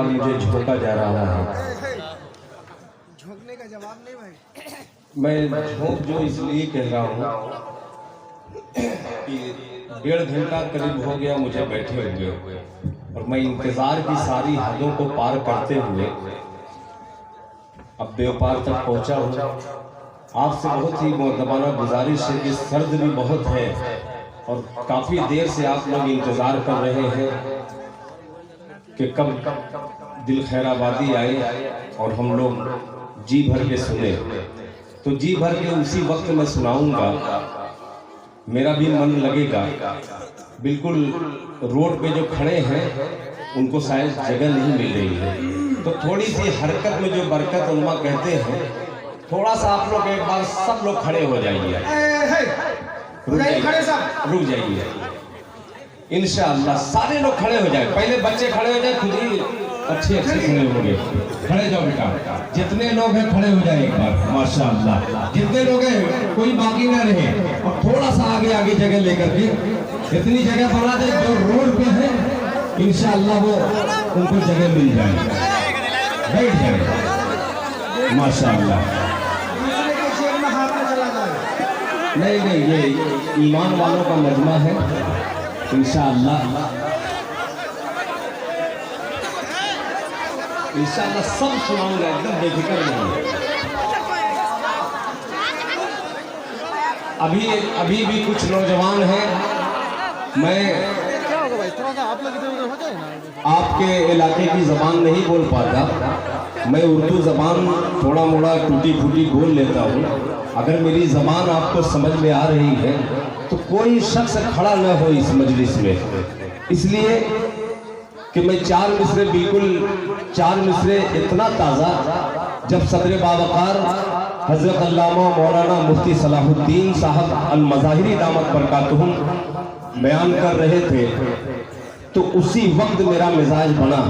बाद मुझे झोंका जा रहा है। झोंकने का जवाब नहीं भाई। मैं झोंक जो इसलिए कह रहा हूँ कि 1.5 घंटा करीब हो गया मुझे बैठे हुए और मैं इंतजार की सारी हदों को पार करते हुए अब व्यापार तक पहुंचा हूँ। आपसे बहुत ही मुअद्दबाना गुजारिश है कि सर्द भी बहुत है और काफी देर से आप लोग इंतजार कर रहे हैं कि कब दिल खैराबादी आए और हम लोग जी भर के सुने। तो जी भर के उसी वक्त मैं सुनाऊंगा, मेरा भी मन लगेगा। बिल्कुल रोड पे जो खड़े हैं उनको शायद जगह नहीं मिल रही है, तो थोड़ी सी हरकत में जो बरकत उलमा कहते हैं, थोड़ा सा आप लोग एक बार सब लोग खड़े हो जाइए। रुक जाइए इंशाअल्लाह, सारे लोग खड़े हो जाए। पहले बच्चे खड़े हो जाए, खुद ही अच्छे खड़े होंगे। खड़े जाओ बेटा, जितने लोग हैं खड़े हो जाए एक बार। माशाअल्लाह, जितने लोग हैं कोई बाकी ना रहे। और थोड़ा सा आगे आगे जगह लेकर के इतनी जगह बना दे जो रोड पे है, इंशाअल्लाह वो उनको जगह मिल जाए, बैठ जाए। माशाअल्लाह। नहीं, ये ईमान वालों का मजमा है। इंशाअल्लाह सब सुनाऊंगा, एकदम बेफिक्र नहीं। अभी भी कुछ नौजवान हैं। मैं आपके इलाके की ज़बान नहीं बोल पाता, मैं उर्दू ज़बान थोड़ा मोड़ा टूटी फूटी बोल लेता हूँ। अगर मेरी ज़बान आपको समझ में आ रही है तो कोई शख्स खड़ा न हो इस मजलिस में, इसलिए कि मैं 4 मिसरे, बिल्कुल 4 मिसरे इतना ताज़ा, जब सदर बावकार हज़रत अल्लामा मौलाना मुफ्ती सलाहुद्दीन साहब अल-मज़ाहिरी दामत बरकातुहुम बयान कर रहे थे तो उसी वक्त मेरा मिजाज बना।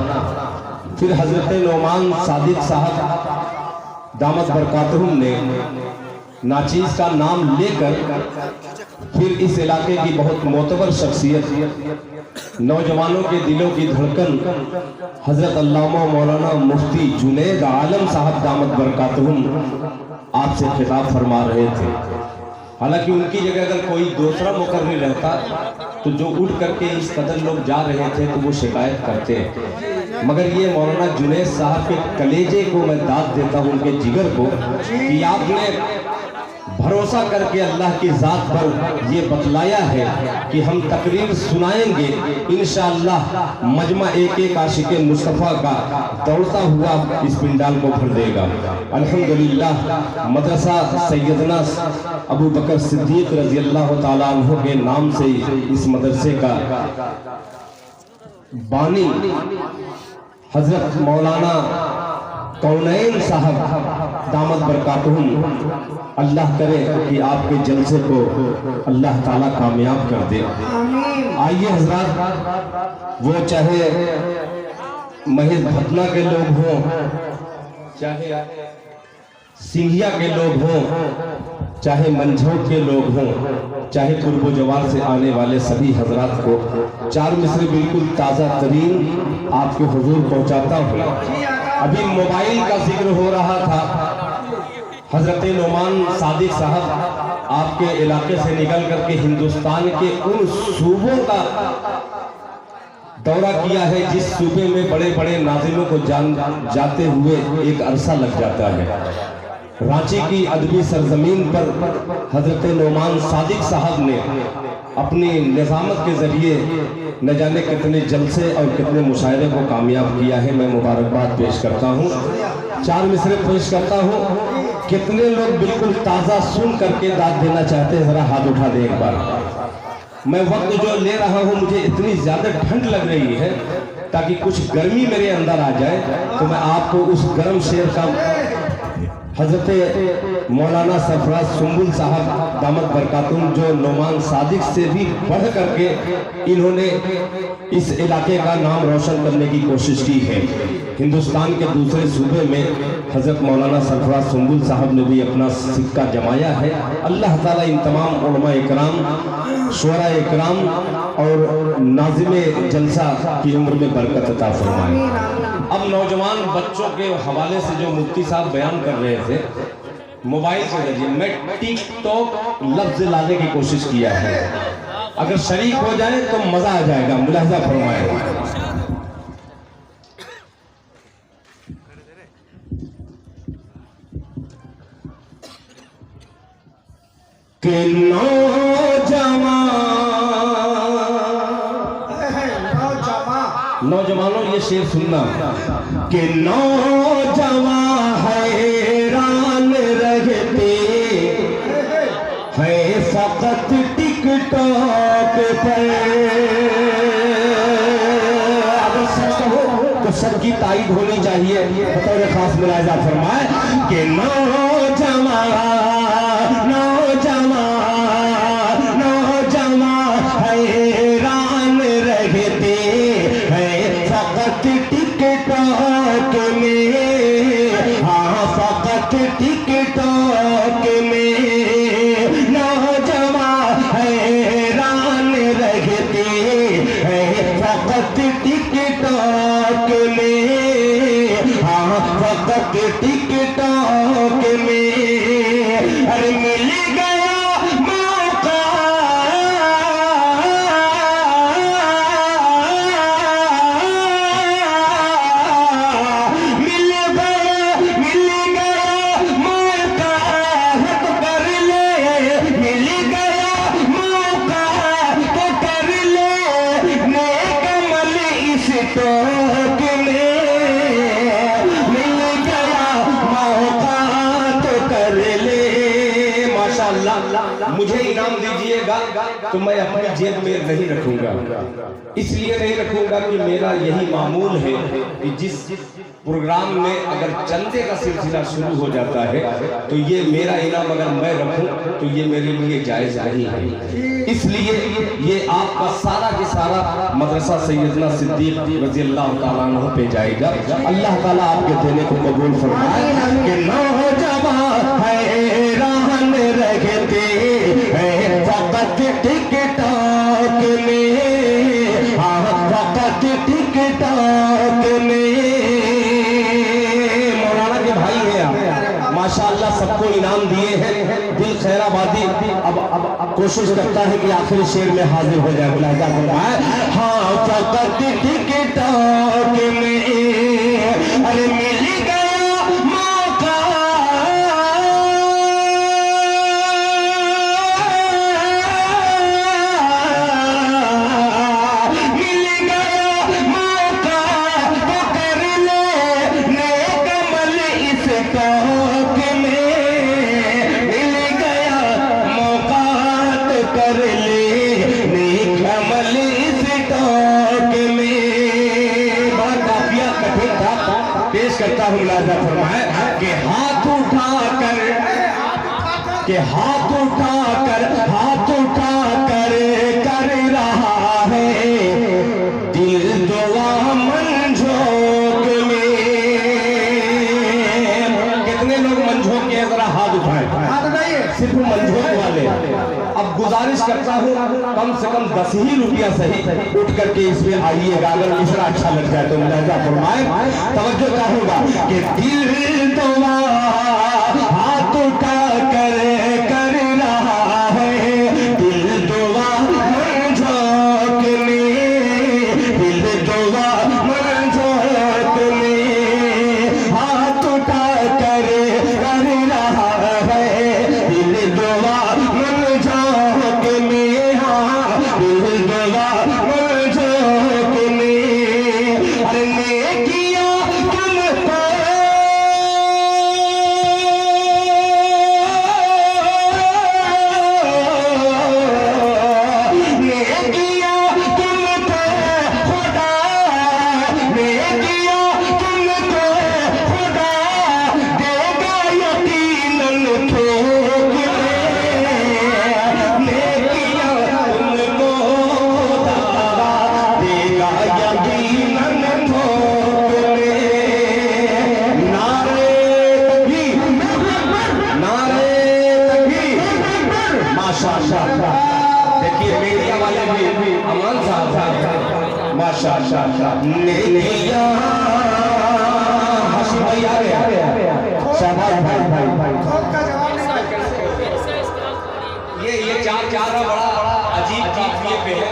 फिर हज़रत नौमान सादिक साहब दामत बरकातुहुम ने नाचीज़ का नाम लेकर फिर इस इलाके की बहुत मोतबर शख्सियत, नौजवानों के दिलों की धड़कन हज़रत अल्लामा मौलाना मुफ्ती जुनैद आलम साहब दामत बरकातुहुम आपसे खिताब फरमा रहे थे। हालांकि उनकी जगह अगर कोई दूसरा मुकर्रिर रहता तो जो उठ करके इस कदर लोग जा रहे थे तो वो शिकायत करते, मगर ये मौलाना जुनैद साहब के कलेजे को मैं दाद देता हूँ, उनके जिगर को, कि आपने भरोसा करके अल्लाह की ज़ात पर ये बतलाया है कि हम तकरीर सुनाएंगे। इंशाअल्लाह मजमा एक एक आशिक़े मुस्तफ़ा का दौड़ता हुआ इस पिंडाल को भर देगा। अल्हम्दुलिल्लाह, मदरसा सैयदना अबू बकर सिद्दीक़ रज़ी अल्लाह ताला अन्हु के नाम से इस मदरसे का बानी हज़रत मौलाना कौनैन साहब दामत बरकातुहुम, अल्लाह करे कि आपके जलसे को अल्लाह ताला कामयाब कर दे। आइए हजरात, वो चाहे महज भटना के लोग हों, चाहे सिंघिया के लोग हों, चाहे मंझौट के लोग हों, चाहे पूर्व जवार से आने वाले सभी हजरात को 4 मिसरे बिल्कुल ताज़ा तरीन आपके हुजूर पहुँचाता हूँ। अभी मोबाइल का जिक्र हो रहा था। हजरत नौमान सादिक साहब आपके इलाके से निकल करके हिंदुस्तान के उन सूबों का दौरा किया है जिस सूबे में बड़े बड़े नाज़िमों को जाते हुए एक अरसा लग जाता है। रांची की अदबी सरजमीन पर हजरत नौमान सादिक साहब ने अपनी निज़ामत के जरिए न जाने कितने जलसे और कितने मुशायरे को कामयाब किया है। मैं मुबारकबाद पेश करता हूँ, 4 मिसरे पेश करता हूँ। कितने लोग बिल्कुल ताज़ा सुन करके दाद देना चाहते हैं, जरा हाथ उठा दें एक बार। मैं वक्त जो ले रहा हूँ, मुझे इतनी ज़्यादा ठंड लग रही है, ताकि कुछ गर्मी मेरे अंदर आ जाए तो मैं आपको उस गर्म शेर का हजरत मौलाना सरफराज सुंबुल साहब दामत बरकातुहुम, जो नौमान सादिक से भी बढ़ करके इन्होंने इस इलाके का नाम रोशन करने की कोशिश की है। हिंदुस्तान के दूसरे सूबे में हजरत मौलाना सरफराज सुंबुल साहब ने भी अपना सिक्का जमाया है। अल्लाह ताला इन तमाम उलमा इकराम, शुअरा इकराम और नाज़िम जलसा की उम्र में बरकत अता फरमाए। अब नौजवान बच्चों के हवाले से जो मुफ्ती साहब बयान कर रहे थे मोबाइल के जरिए, मैं टिकटॉक लफ्ज लाने की कोशिश किया है। अगर शरीक हो जाए तो मजा आ जाएगा, मुलाहजा फरमाए। कि नौजवानों ये शेर सुनना कि नौजवान हैरान रहते हैं फकत टिकटॉक पर। अगर सच कहो तो सबकी तारीफ होनी चाहिए। बतौर खास मुलाहिजा फरमाए कि नौजवान हैरान रहते हैं फकत टिकटॉक में। हाँ फकत टिकटॉक में नौजवान हैरान रहते हैं फकत टिकटॉक में। हाँ फकत टिकटॉक में। अरे मिल गया मौका, मिल गया मौका तो कर ले, मिल गया मौका तो कर ले नेक अमल इस टॉक में। मिल गया मौका तो कर ले। माशाअल्लाह, मुझे इनाम दीजिएगा तो मैं अपनी जेब में नहीं रखूंगा। इसलिए नहीं रखूंगा कि मेरा यही मामूल है कि जिस प्रोग्राम में अगर चंदे का सिलसिला शुरू हो जाता है तो ये मेरा इनाम अगर मैं रखूं तो ये मेरे लिए जायज नहीं है। इसलिए ये आपका सारा के सारा मदरसा सैयदना सिद्दीक रज़ियल्लाहु ताला अन्हु पे जाएगा। अल्लाह ताला आपके देने को कबूल फरमाए। कि नौजवान हैरान रहते हैं फकत टिकटॉक में। हाँ फकत टिकटॉक में। मौलाना के भाई हैं माशाअल्लाह, सबको इनाम दिए हैं। दिल खैराबादी अब कोशिश करता है कि आखिरी शेर में हाजिर हो जाए। मुलाहिजा फरमाए। हाँ फकत टिकटॉक में। अरे मिल गया मौका, मिल गया मौका तो कर ले नेक अमल इस टॉक में। मिल गया मौका तो कर ले नेक अमल इस टॉक में। बड़ा काफिया कठिन था, पेश करता हूँ। मुलाहिजा फरमाए कि हाथ उठाकर, कि हाथ उठाकर कर रहा है दिल दुआ मंझोक में। कितने लोग मंझोक के जरा हाथ उठाए, सिर्फ मंझोक वाले। अब गुजारिश करता हूँ कम से कम 10 ही रुपया सही उठ करके इसमें आइएगा। अगर मिश्रा अच्छा लग जाए तो मुलाहिजा फरमाए। तवज्जो चाहूंगा कि दिल दुआ हाथ उठा कर रहा है दिल दुआ मंझोक में। दिल दुआ मंझोक में हाथ उठा कर रहा है दिल दुआ मंझोक में। हाँ दिल दुआ मंझोक में। अरे नेकिया तुमको देखिए मीडिया वाले भी अमान साहब माशाअल्लाह। हाशिम भाई आ गया, शहबाज भाई ये चार बड़ा अजीब काफिये पे है,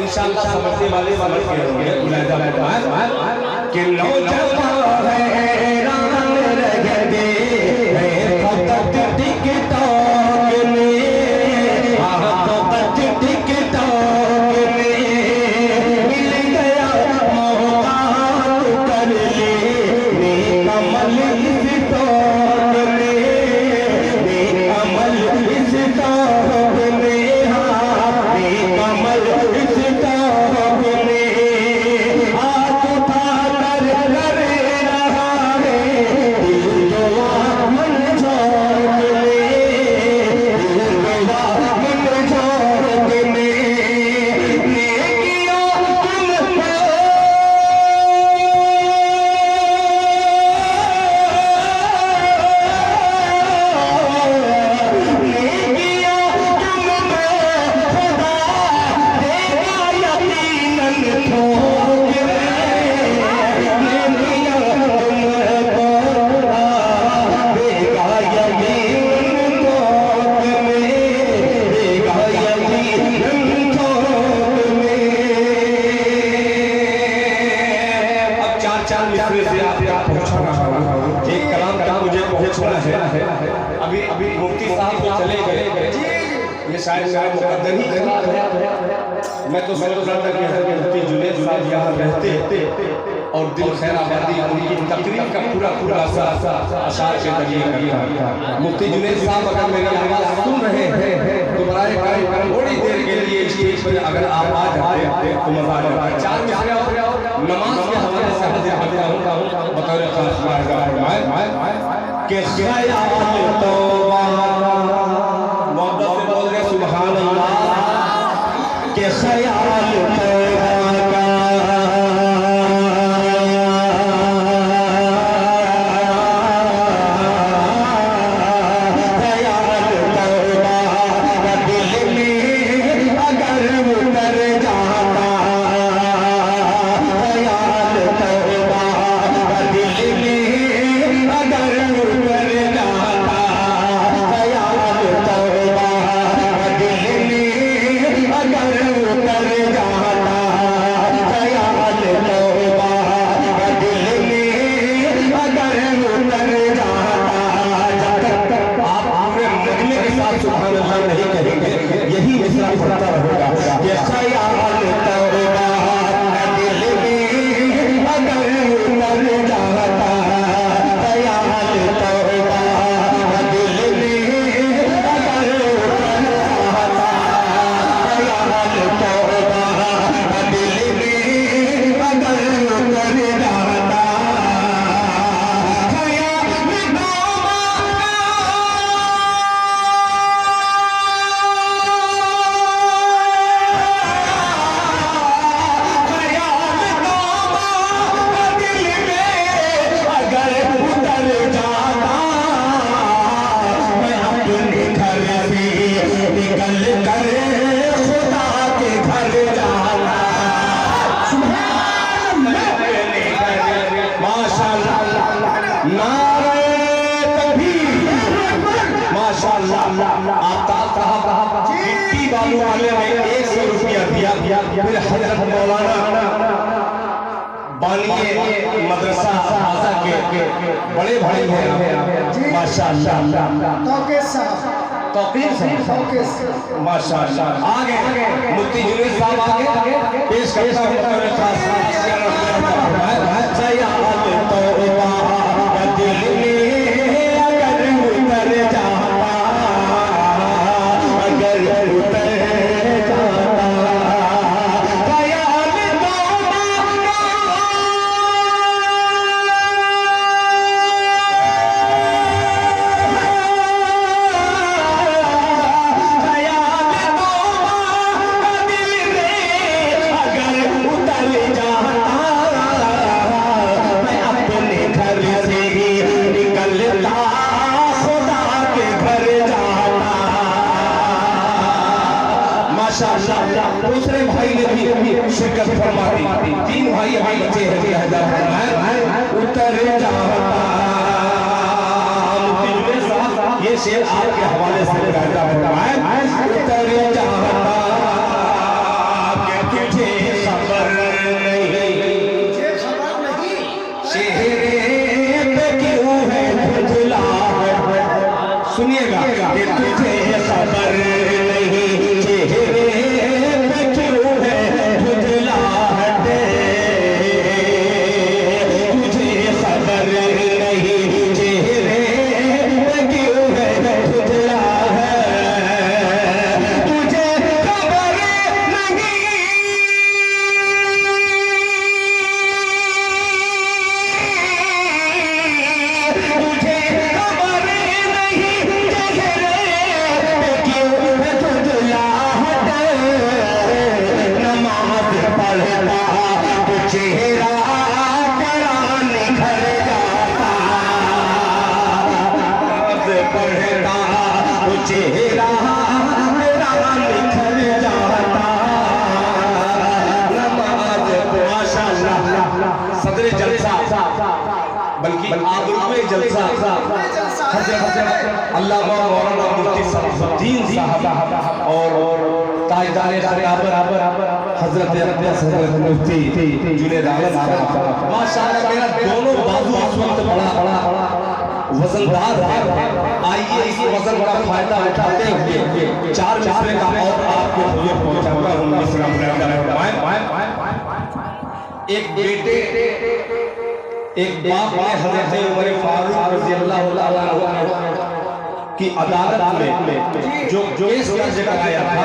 इंशाअल्लाह समझने वाले समझ के होंगे। कि नौजवान हैरान रह गए फकत टिकटॉक में, फकत टिकटॉक में मिल गया मौका कर ले कमल इस दौर में, कमल इस दौर में, हाँ कमल इस दौर में हाथ उठा कर लड़ रहा है दिल जो मन झोंक में, दिल जो मन झोंक में नेकियों तुम अभी मुफ्ती साहब तो चले गए, ये शायद मुकद्दर ही खराब है। मैं तो सोच रहा था कि मुफ्ती जुनैद साहब यहाँ रहते और दिल खैर आबादी उनकी तकरीर का पूरा अशार के जरिए करता। मुफ्ती जुनैद साहब अगर मेरी आवाज़ सुन रहे हैं तो बराए करम थोड़ी देर के लिए स्टेज पर अगर आप आ जाते तो मजा आ जाता। 4 मिसरे नमाज के हवाले से बतौर के ख्याल तौबा मोहब्बत से बोल रहे सुभान अल्लाह के ख्याल तौबा का ख्याल तौबा का दिल में अगर उतर जाता, ख्याल तौबा का दिल में अगर उतर जाता, ख्याल तौबा का दिल में अगर उतर जाता, ख्याल तौबा का दिल में अगर उतर जाता। आप पूरे मजमे के साथ सुभान अल्लाह नहीं करेंगे, यही मिसरा पढ़ता रहेगा। ये ख्याल तौबा का दिल में अगर उतर जाता, ख्याल तौबा का दिल में अगर उतर जाता, ख्याल तौबा का दिल में अगर उतर जाता, मिट्टी बालू वाले ने 100 रुपया दिया। फिर हजरत मौलाना बानिए मदरसा आजा के बड़े भाई हैं माशाअल्लाह, तौकीर माशाअल्लाह आगे मुफ्ती जुनैद साहब आगे पेश करता माशाअल्लाह दूसरे भाई ने भी शिरकत फरमा दी। 3 भाई अभी बचे हैं। लिहाजा फरमाया उतर जाता। ये शेर आपके हवाले से लिहाजा फरमाया उतर जाता कि तुझे खबर नहीं, चेहरे पे क्यों है खुजला। सुनिएगा कि तुझे खबर नहीं, चेहरे पे क्यों है खुजलाहट, तुझे खबर नहीं, चेहरे पे क्यों है खुजलाहट, तुझे खबर नहीं, तुझे खबर नहीं, चेहरे पे क्यों है खुजलाहट, नमाज पढ़ता तो चेहरा तेरा निखर जाता, नमाज पढ़ता तो चेहरा तेरा निखर जाता, नमाज। माशाअल्लाह सदर जलसा बल्कि आबरूए जलसा हज़रत अल्लामा मौलाना मुफ्ती सलाहुद्दीन साहब और ताजदार ख़िलाफ़त हज़रत मुफ्ती जुनैद आलम साहब। माशाअल्लाह मेरा दोनों बाजू इस वक्त बड़ा वजनदार है। आइए इस वजन का फायदा उठाते हुए 4 मिसरे का और आपके हुए पहुंचाऊंगा। उन मिसरा एक बेटे एक बाप ने हज़रत उमर फारूक रज़ी अल्लाह ताला अन्हु की अदालत में जो केस दर्ज कराया था,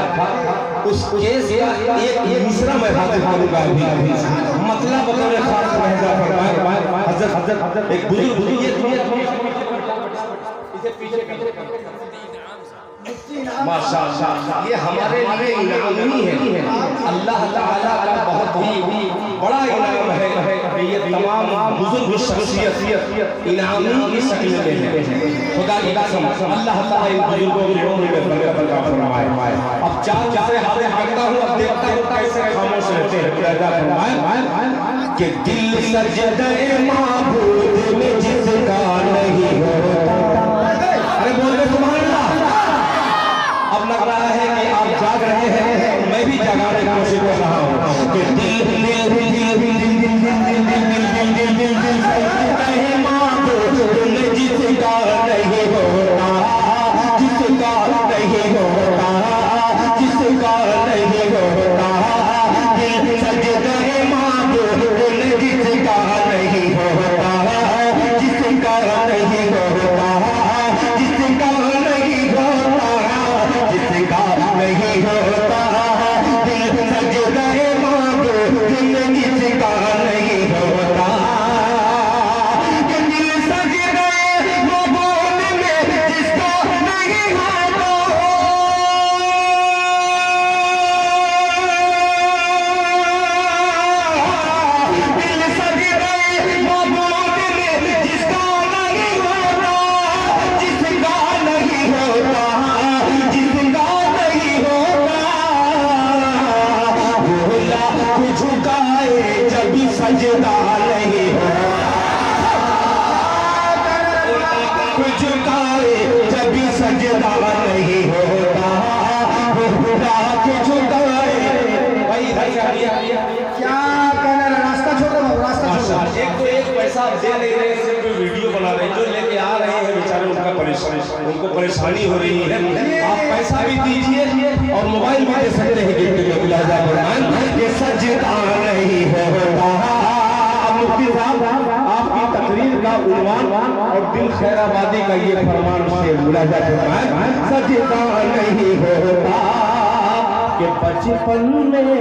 उस केस का एक मिसरा मैं हाजिर करूंगा अभी। मतलब बतौर खास महजा फरमाया हज़रत एक बुजुर्ग इसे पीछे माशाअल्लाह ये हमारे लिए इनाम ही है। अल्लाह ताला का बहुत ही बड़ा इनाम है। ये तमाम बुजुर्ग शख्सियत इनामी की शक्ल में है। खुदा की कसम अल्लाह ताला इन बुजुर्गों की उम्र में बरकत अता फरमाए। अब 4 चीजें हाजिर करता हूं, अब देखता हूं कैसे खामोश रहते हैं। अता फरमाए कि दिल सजदे माबूद में जिसका नहीं होता। अरे बोल दे सुभान अल्लाह। अब लग रहा है कि आप जाग रहे हैं, मैं भी जगाने की कोशिश कर रहा हूँ कि जिसका नहीं होता, जिसका नहीं होता, जिसका नहीं होता, सजदे माबूद जिसका नहीं होता, जिसका नहीं होता, जिसका नहीं होता, जिसका नहीं होता, दिल सजदे माबूद जिसका नहीं होता, दिल सजदे माबूद में जिसका नहीं होता, दिल सजदे माबूद में जिसका नहीं होता, जिसका नहीं होता, जिसका नहीं होता, भोला को झुकाए जब भी सजदा नहीं होता, को झुकाए जब भी सजदा नहीं होता, भोला को झुकाए। भाई इधर क्या कहना, रास्ता छोड़ो, रास्ता छोड़ो। एक तो एक पैसा दे नहीं रहे, सिर्फ वीडियो बना रहे, जो लेके आ रहे हैं बेचारे उनको परेशानी हो रही है। आप पैसा भी दीजिए और मोबाइल भी दे सकते हैं गिफ्ट में। लिहाजा फरमान ये सजदा नहीं होता। मुफ्ती साहब आपकी तकरीर का उन्वान और दिल खैराबादी का ये फरमान से मुलाजा फरमाए सजदा नहीं होता कि बचपन में,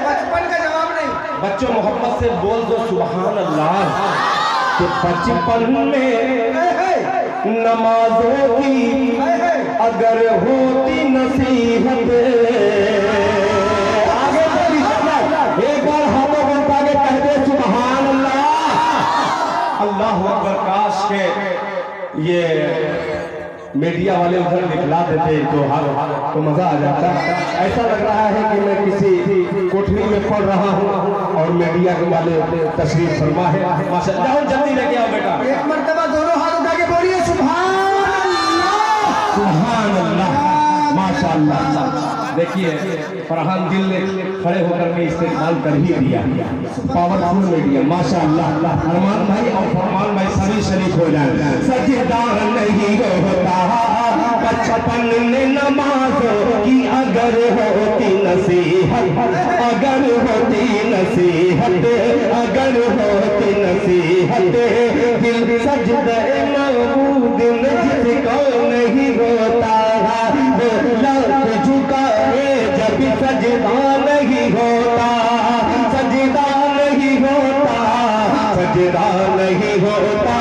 बचपन का जवाब नहीं, बच्चों मोहब्बत से बोल दो सुभान अल्लाह, कि बचपन में नमाजों की अगर होती नसीहत, आगे एक बार हाथों को उठा के कहते सुभान अल्लाह, अल्लाह अकबर। काश के ये मीडिया वाले उधर दिखला देते तो मजा आ जाता। ऐसा लग रहा है कि मैं किसी कोठरी में पढ़ रहा हूँ और मीडिया के वाले तशरीफ फरमा है। माशाअल्लाह, जाओ जल्दी लेके आओ बेटा। एक मर्तबा दोनों हाथ उठा के बोलिए सुभान अल्लाह। सुभान अल्लाह, माशाअल्लाह। देखिए फरहान दिल ने खड़े होकर के इस्तेमाल कर ही दिया, पावरफुल मीडिया माशाअल्लाह। अरमान भाई और फरमान भाई सभी शरीक हो जाए। सजदा नहीं होता बचपन में नमाजों की अगर होती नसीहत, अगर होती नसीहत, अगर होती नसीहत, दिल सजदा महबूब जिसको नहीं होता लग झुका जब सजदा नहीं होता, सजदा नहीं होता, सजदा नहीं होता।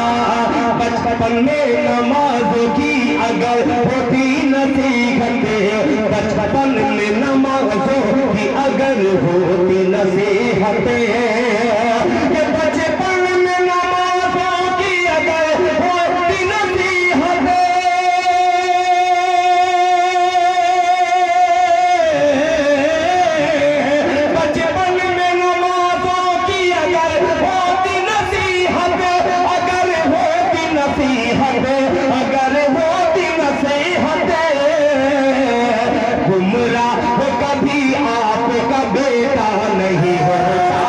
बचपन में नमाज की अगर होती नसीहत, बचपन में नमाजों की अगर होती नसीहत, बचपन में नमाजों की अगर होती नसीहत, बचपन में नमाजों की अगर होती नसीहत, अगर होती नसीहत, अगर होती नसीहत, गुमराह कभी आपका बेटा नहीं होता,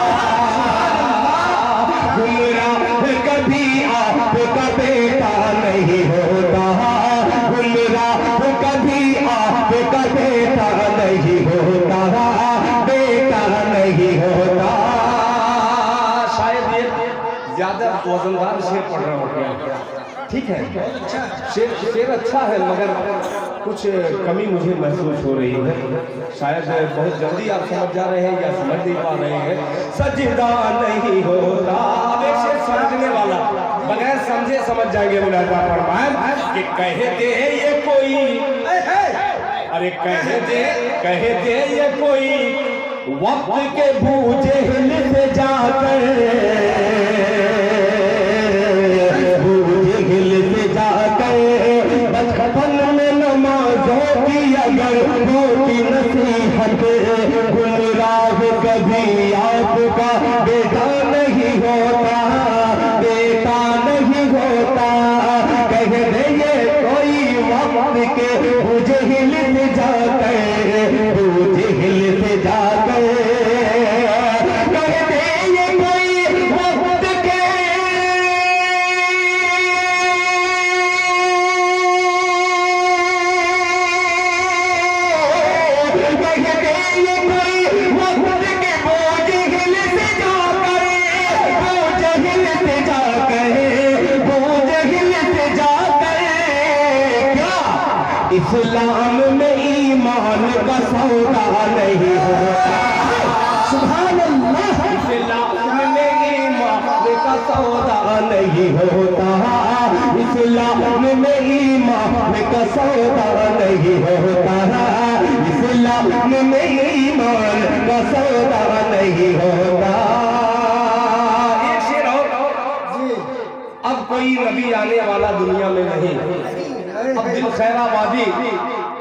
गुमराह कभी आपका बेटा नहीं होता, गुमराह कभी आपका बेटा नहीं होता, बेटा नहीं होता। शायद ये ज्यादा वजनदार शेर पढ़ रहा हूँ, ठीक है, शेर अच्छा है मगर कुछ कमी मुझे महसूस हो रही है। शायद बहुत जल्दी आप समझ जा रहे हैं या समझ नहीं पा रहे हैं। सजदा नहीं होता, अब एक शेर समझने वाला बगैर समझे समझ जाएंगे। मुलाजा फरमाए कि कहते ये कोई, अरे कहते ये कोई वक्त के बूझे हिल से जाकर, बूझे हिल से जाकर, बचपन में नमाजों की अगर होती नसीहत, गुमराह कभी आपका बेटा नहीं होता, बेटा नहीं होता। कह दे ये कोई वक्त के बूझे हिल से जाकर, बूझे हिल से जाकर, कह दे ये कोई वक्त के, कह दे ये कोई वक्त के बूझे हिल से जाकर, बूझे हिल से जाकर, बूझे हिल से जाकर। क्या इस्लाम में ईमान का सौदा नहीं होता, सुभान अल्लाह। इस्लाम में ईमान का सौदा नहीं होता, इस्लाम में ईमान का सौदा नहीं होता, इस्लाम में ईमान का सौदा नहीं होता। एक शेर और, अब कोई नबी आने वाला दुनिया में नहीं। अब दिल खैराबादी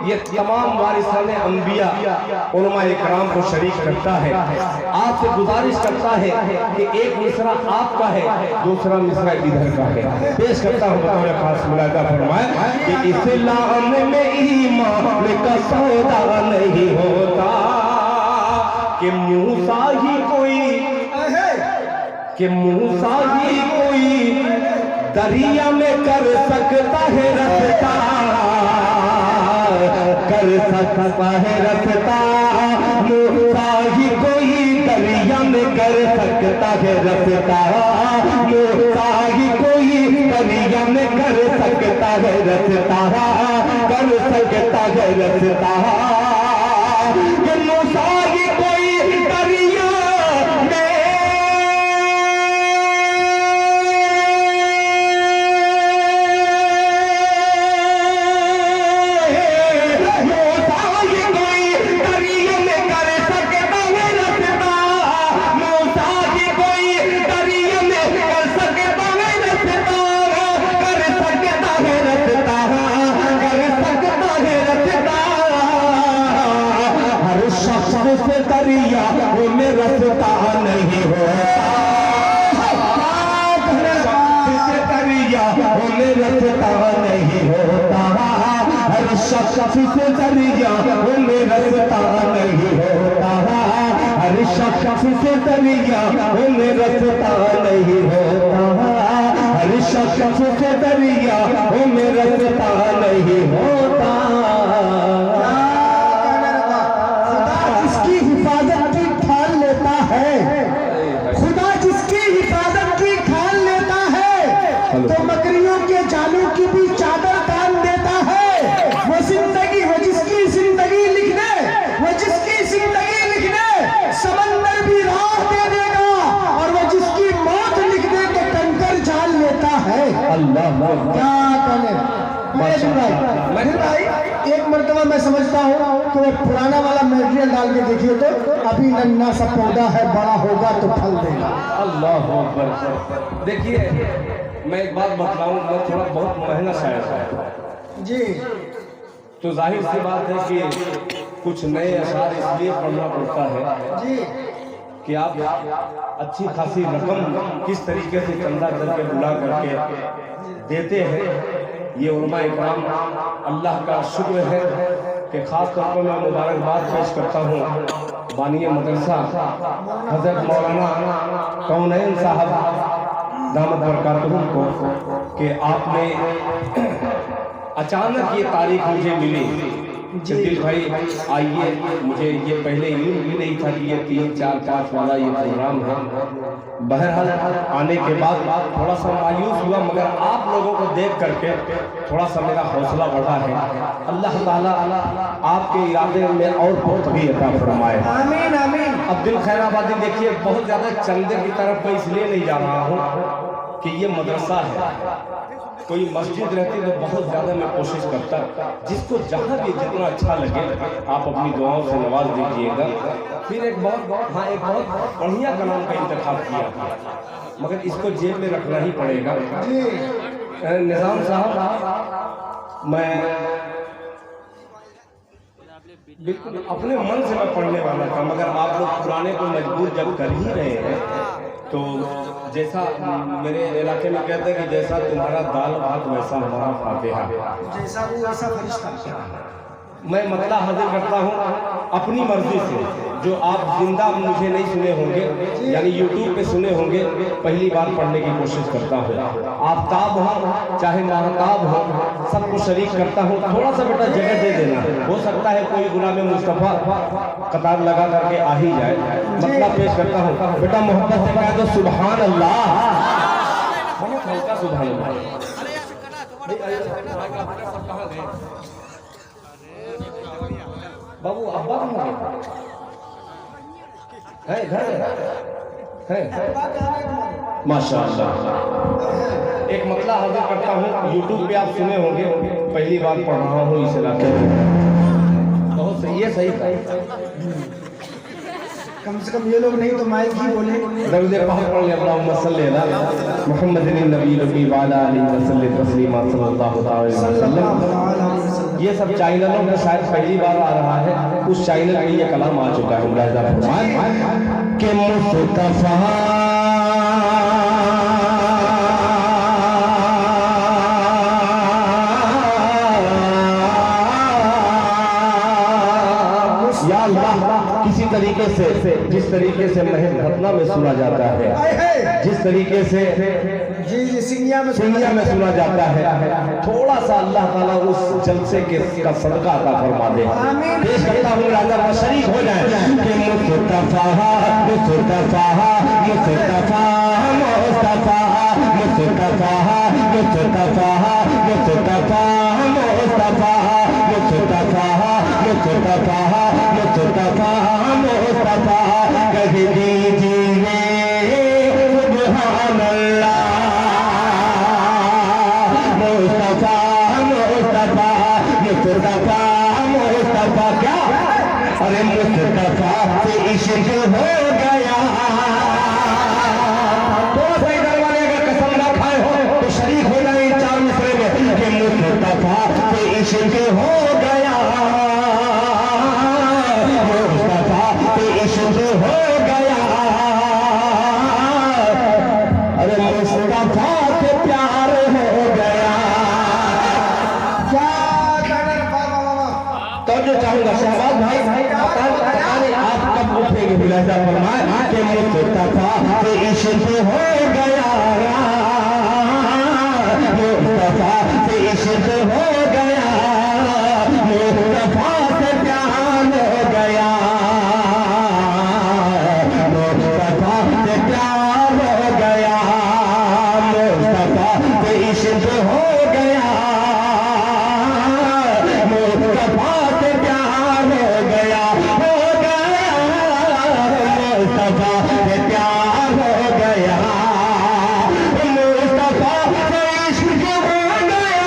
ये तमाम वारिसाने अंबिया उलमा इकराम को शरीक करता है। आपसे गुजारिश करता है कि एक मिसरा आपका है, दूसरा मिसरा इधर का है। पेश करता हूँ बतौर खास। मुलाजा फरमाए कि इस्लाम में ईमान का सौदा नहीं होता, कि मूसा ही कोई, कि मूसा ही कोई दरिया में कर सकता है रफ्ता, कर सकता है रफ्ता, मूसा ही कोई दरिया में कर सकता है रफ्ता, मूसा ही कोई दरिया में कर सकता है रफ्ता, कर सकता है रफ्ता, मूसा ही कोई दरिया दरिया में रसता नहीं होता, दरिया में रसता नहीं होता, हर शख्स से दरिया में रसता नहीं होता, हर शख्स से दरिया में रसता नहीं होता, हर शख्स से दरिया में रसता नहीं होता। खुदा जिसकी हिफाजत की ठान लेता है, खुदा जिसकी हिफाजत की ठान लेता है, तो मकरियों के जालों की भी चादर तान देता है। वो जिंदगी, वो जिसकी जिंदगी लिखने, वो जिसकी जिंदगी लिखने समंदर भी राह दे देगा, और वो जिसकी मौत लिखने के टंकर जान लेता है। अल्लाह क्या कहने भाई, एक मर्तबा मैं समझता हूँ कि वो पुराना वाला मटेरियल डाल के देखिए तो अभी नन्ना सा पौधा है, बड़ा होगा तो फल देगा। अल्लाह अकबर। देखिए मैं एक बात बतलाऊं, मैं थोड़ा बहुत महंगा शायर है जी, तो जाहिर सी बात है कि कुछ नए अशार इसलिए पढ़ना पड़ता है जी कि आप अच्छी खासी रकम किस तरीके से चंदा करके बुला करके देते हैं। ये उलमा इकराम अल्लाह का शुक्र है कि खास तौर पर मैं मुबारकबाद पेश करता हूँ बानिए मदरसा हजरत मौलाना कौनैन साहब दामद बरकातुहुम को कि आपने अचानक ये तारीख मुझे मिली कि दिल भाई आइए, मुझे ये पहले इल्म भी नहीं था कि ये 3, 4, 5 वाला ये प्रोग्राम है। बहरहाल आने के बाद थोड़ा सा मायूस हुआ, मगर आप लोगों को देख करके थोड़ा सा मेरा हौसला बढ़ा है। अल्लाह ताला आपके इरादे में और बहुत भी अता फरमाए। आमीन आमीन। अब दिल खैराबादी देखिए, बहुत ज़्यादा चंदे की तरफ मैं इसलिए नहीं जा रहा हूँ कि ये मदरसा है, कोई मस्जिद रहती तो बहुत ज़्यादा मैं कोशिश करता, जिसको जहाँ भी जितना अच्छा लगे आप अपनी दुआओं से नवाज दीजिएगा। फिर एक बहुत बढ़िया कलाम का इंतखाब किया, मगर इसको जेब में रखना ही पड़ेगा। निज़ाम साहब, मैं बिल्कुल अपने मन से मैं पढ़ने वाला था, मगर आप लोग पुराने को मजबूर जब कर ही रहे हैं तो जैसा मेरे इलाके में कहते हैं कि जैसा तुम्हारा दाल भात वैसा हमारा फातिहा, जैसा वो वैसा फरिश्ता। मैं मतला हाजिर करता हूँ अपनी मर्जी से, जो आप जिंदा मुझे नहीं सुने होंगे, यानी यूट्यूब पे सुने होंगे, पहली बार पढ़ने की कोशिश करता हूँ। आफ्ताब हो चाहे महताब हो, सबको शरीक करता हूँ। थोड़ा सा बेटा जगह दे देना, हो सकता है कोई गुलाम मुस्तफ़ा कतार लगा करके आ ही जाए। मतलब पेश करता हूँ, बेटा मोहब्बत से कह दो सुभान अल्लाह, बहुत हल्का सुभान अल्लाह। बाबू अब्बा है घर है माशाअल्लाह। एक मतला हाजिर करता हूँ, यूट्यूब पे आप सुने होंगे, पहली बार पढ़ रहा हूँ इस इलाके में। बहुत सही है, सही था। कम से कम ये लोग नहीं तो माइक ही बोले। दरूद पाक पढ़ ले, अल्लाहुम्मा सल्ली अला मुहम्मदिन नबी नबी वाला अलैहि वसल्लम तस्लीमा सल्लल्लाहु अलैहि वसल्लम। ये सब चैनलों में शायद पहली बार आ रहा है, उस चैनल में ये कलाम आ चुका है। मुलाहिजा फरमाएं कि मुस्तफा किसी तरीके से, जिस तरीके से महल खतना में सुना जाता है, जिस तरीके से जी सिंगिया में सुना जाता है, थोड़ा सा अल्लाह ताला उस जलसे के का सदका अता फरमा दे। पेश करता हूँ, राजा शरीक हो जाए कि मुस्तफा मुस्तफा मुस्तफा मुस्तफा मुस्तफा मुस्तफा मुस्तफा मुस्तफा मुस्तफा मुस्तफा मुस्तफा मुस्तफा कह दीजिए सुभान अल्लाह। मुस्तफा मुस्तफा मुस्तफा मुस्तफा क्या, अरे मुस्तफा से इश्क हो गया। तो सही दरवाजे अगर कसम ना खाए हो तो शरीक हो जाए इन 4 मिसरे में कि मुस्तफा से इश्क हो गया, मुस्तफा से तो जो चाहूंगा शहबाज भाई पता नहीं आप कब उठेंगे मुलाजा फरमाए कि मुस्तफा से इश्क हो गया, मुस्तफा से इश्क हो गया, मुस्तफा से प्यार हो गया, मुस्तफा से प्यार हो गया, मुस्तफा से इश्क हो गया, मुस्तफा से प्यार हो गया, मुस्तफा से प्यार हो गया, मुस्तफा से इश्क हो गया,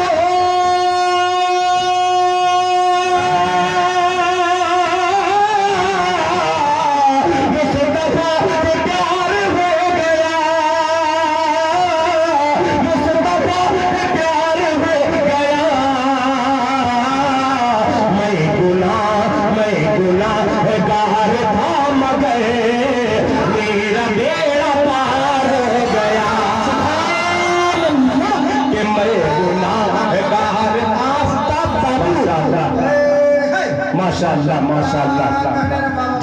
मुस्तफा से प्यार हो गया, मुस्तफा से प्यार हो गया। मैं गुनाहगार था मगर मेरा बेड़ा पार हो गया, कि मैं गुनाहगार था। माशाअल्लाह माशाअल्लाह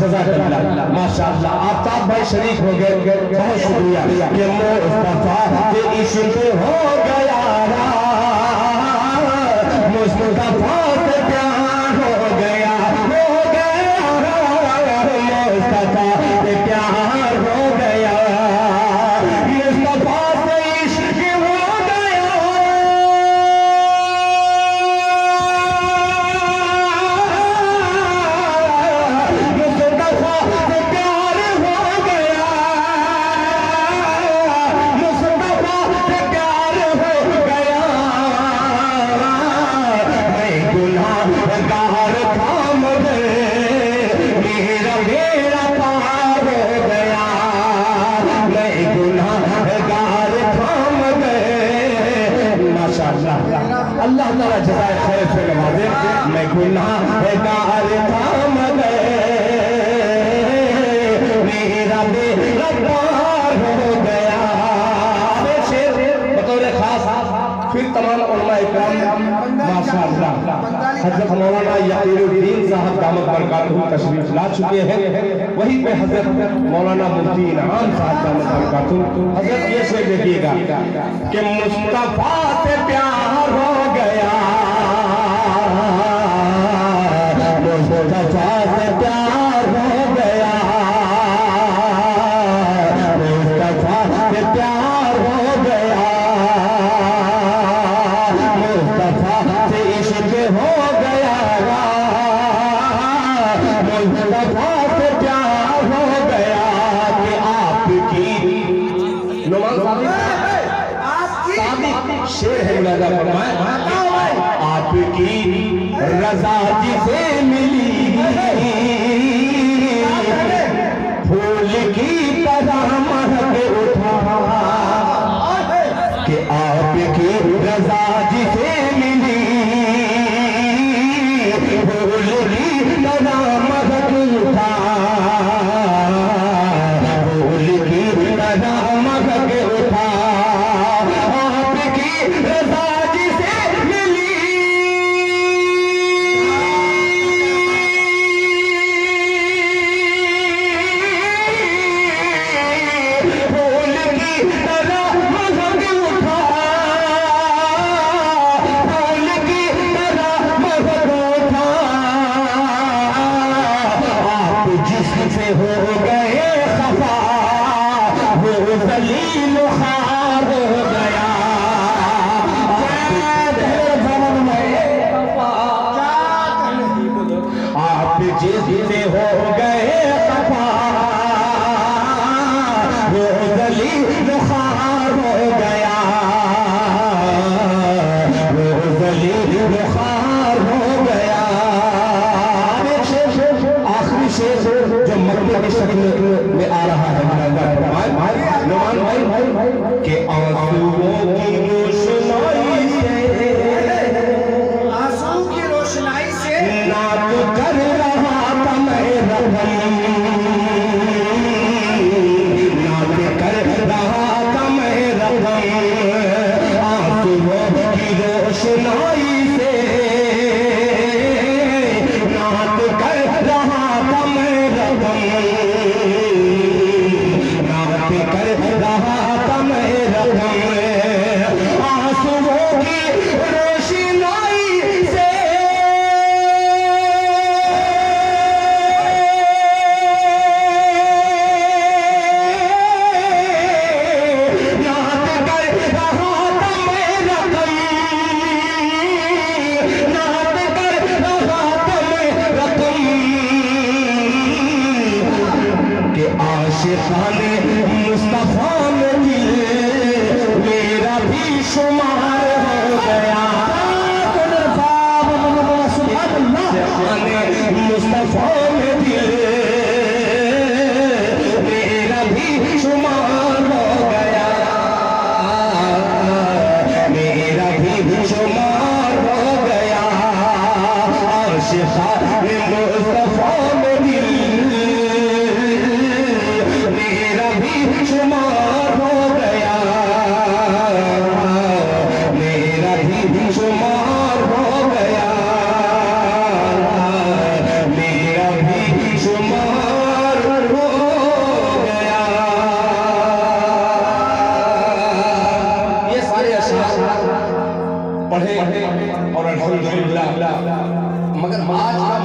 जज़ाकल्लाह माशाअल्लाह। आफ्ताब भाई शरीक हो गए, बहुत शुक्रिया। कि मुस्तफा से इश्क हो गया, मुस्तफा से प्यार हो गया, मुस्तफा से प्यार हो गया, मुस्तफा से इश्क हो गया, मुस्तफा से प्यार हो गया, मुस्तफा से प्यार हो गया। मैं गुनाहगार था मगर मेरा बेड़ा पार हो गया, मैं गुनाहगार था मगर। माशाअल्लाह अल्लाह ताला जज़ाए खैर से नवाजे। मैं गुनाहगार था मगर मेरा बेड़ा पार हो गया। शेर बतौर खास फिर तमाम उलमा इकराम माशाअल्लाह हज़रत मौलाना याक़ूबुद्दीन साहब दामत बरकातहू तशरीफ ला चुके हैं। वहीं पे हज़रत मौलाना मुफ्ती इनाम साहब दामत बरकातहू। हज़रत ये शेर देखिएगा कि मुस्तफा से प्यार हो गया, मुस्तफा से प्यार हो गया, मुस्तफा से प्यार हो गया, मुस्तफा से इश्क हो गया, मुस्तफा से प्यार हो गया। कि आपकी नुमान सादिक शेर है मुलाजा फरमाए। आपकी रजा जिसे मिली फूल की तरह महक उठा, कि आपकी रजा जिसे मिली फूल की तरह महक उठा, फूल की तरह महक उठा, आपकी रजा जिसे मिली फूल की तरह महक उठा, फूल की तरह महक उठा। आप जिससे हो गए खफा वो जलील खार हो गया, आप जिससे हो गए खफा वो जलील खार हो गया, वो जलील खार हो गया। आखिरी शेर जो मक्के की शक्ल में आ रहा है नुमान भाई के आंसुओं की रोशनाई से, आंसू की रोशनाई से नात कर रहा था मैं आशिकाने मुस्तफा में दिल मेरा भी शुमार हो गया। मुस्तफा में दिल मेरा भी शुमार हो गया, मेरा भी शुमार हो गया। आशिकाने मुस्तफा में दिल मेरा भी शुमार हो गया, मेरा भी शुमार हो गया, मेरा भी शुमार हो गया। ये सारे अशआर पढ़े और अल्हम्दुलिल्लाह, मगर आज का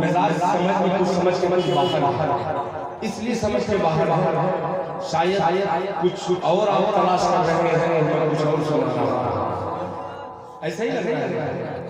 मिजाज समझ में कुछ समझ के मन बाहर है, इसलिए समझ के बाहर शायद कुछ और तलाश कर रहे हैं, कुछ और सोच रहा है। ऐसा ही लग रहा है।